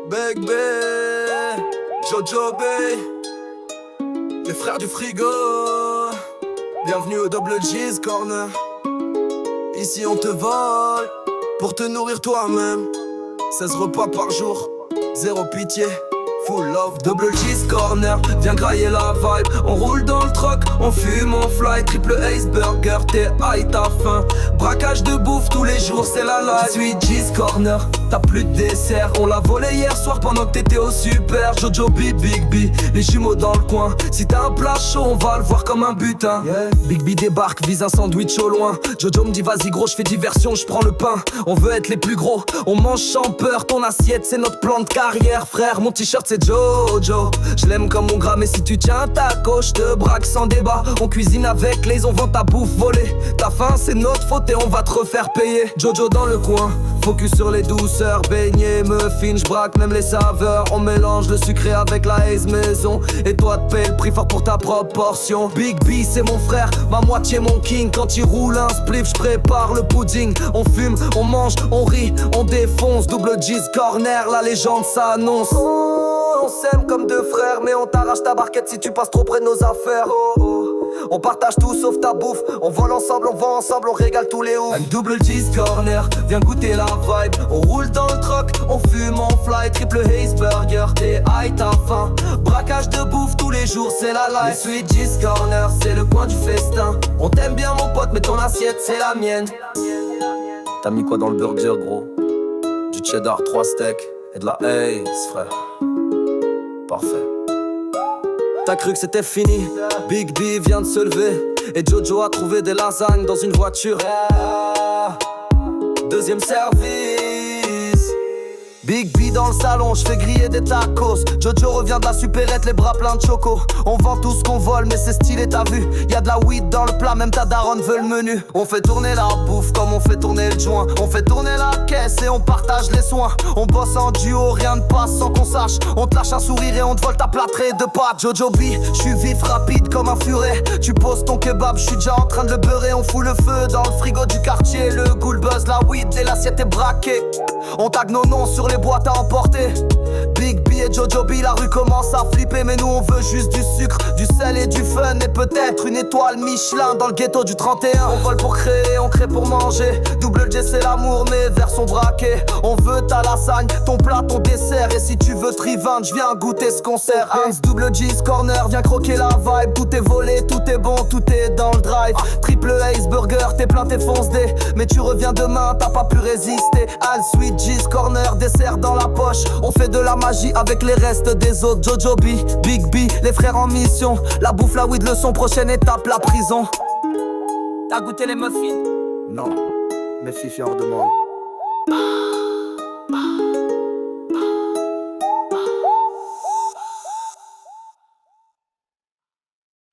Big B, Jojo B, les frères du frigo. Bienvenue au Double G's Corner. Ici on te vole pour te nourrir toi-même. 16 repas par jour, zéro pitié. Full love, Double G's Corner, viens grailler la vibe. On roule dans le truck, on fume, on fly. Triple Ace Burger, t'es high, t'as faim. Braquage de bouffe tous les jours, c'est la life. Je suis G's Corner, t'as plus de dessert. On l'a volé hier soir pendant que t'étais au super. Jojo B, Big B, les jumeaux dans le coin. Si t'as un plat chaud, on va le voir comme un butin. Big B débarque, vise un sandwich au loin. Jojo me dit vas-y gros, je fais diversion, je prends le pain. On veut être les plus gros, on mange sans peur. Ton assiette c'est notre plan de carrière, frère. Mon t-shirt c'est Jojo, je l'aime comme mon gras, mais si tu tiens ta coche, je te braque sans débat. On cuisine avec les, on vend ta bouffe volée. Ta faim c'est notre faute et on va te refaire payer. Jojo dans le coin, focus sur les douceurs. Beignets, muffins, je braque même les saveurs. On mélange le sucré avec la haze maison. Et toi te paie le prix fort pour ta proportion. Big B c'est mon frère, ma moitié mon king. Quand il roule un spliff, je prépare le pudding. On fume, on mange, on rit, on défonce. Double G's Corner, la légende s'annonce. On s'aime comme deux frères, mais on t'arrache ta barquette si tu passes trop près de nos affaires. On partage tout sauf ta bouffe. On vole ensemble, on vend ensemble, on régale tous les oufs. Un Double G's Corner, viens goûter la vibe. On roule dans le truck, on fume, on fly. Triple Ace Burger, t'es high, t'as faim. Braquage de bouffe tous les jours, c'est la life. Les Sweet G's Corner, c'est le coin du festin. On t'aime bien mon pote, mais ton assiette c'est la mienne. T'as mis quoi dans le burger gros? Du cheddar, 3 steaks et de la haze frère. Parfait. T'as cru que c'était fini? Big B vient de se lever et Jojo a trouvé des lasagnes dans une voiture. Deuxième service. Big B dans le salon, je fais griller des tacos. Jojo revient de la supérette, les bras pleins de choco. On vend tout ce qu'on vole, mais c'est stylé, t'as vu. Y'a de la weed dans le plat, même ta daronne veut le menu. On fait tourner la bouffe comme on fait tourner le joint. On fait tourner la caisse et on partage les soins. On bosse en duo, rien ne passe sans qu'on sache. On te lâche un sourire et on te vole ta plâtrée de pâtes. Jojo B, je suis vif, rapide comme un furet. Tu poses ton kebab, je suis déjà en train de le beurrer. On fout le feu dans le frigo du quartier. Le goût, le buzz, la weed et l'assiette est braquée. On tag nos noms sur les boîtes à emporter. Big B et Jojo B, la rue commence à flipper. Mais nous on veut juste du sucre, du sel et du fun. Et peut-être une étoile Michelin dans le ghetto du 31. On vole pour créer, on crée pour manger. Double J c'est l'amour, mes verres sont braqués. On veut ta lasagne, ton plat, ton dessert. Et si tu veux Trivand, je viens goûter ce concert. Double G's Corner, viens croquer la vibe. Tout est volé, tout est bon, tout est dans le drive. Triple Ace Burger, t'es plein, t'es foncé. Mais tu reviens demain, t'as pas pu résister. Al Sweet G's Corner, dessert dans la poche. On fait de la magie avec les restes des autres. Jojo B, Big B, les frères en mission. La bouffe, la weed, le son, prochaine étape, la prison. T'as goûté les muffins? Non, mais Fifi en redemande.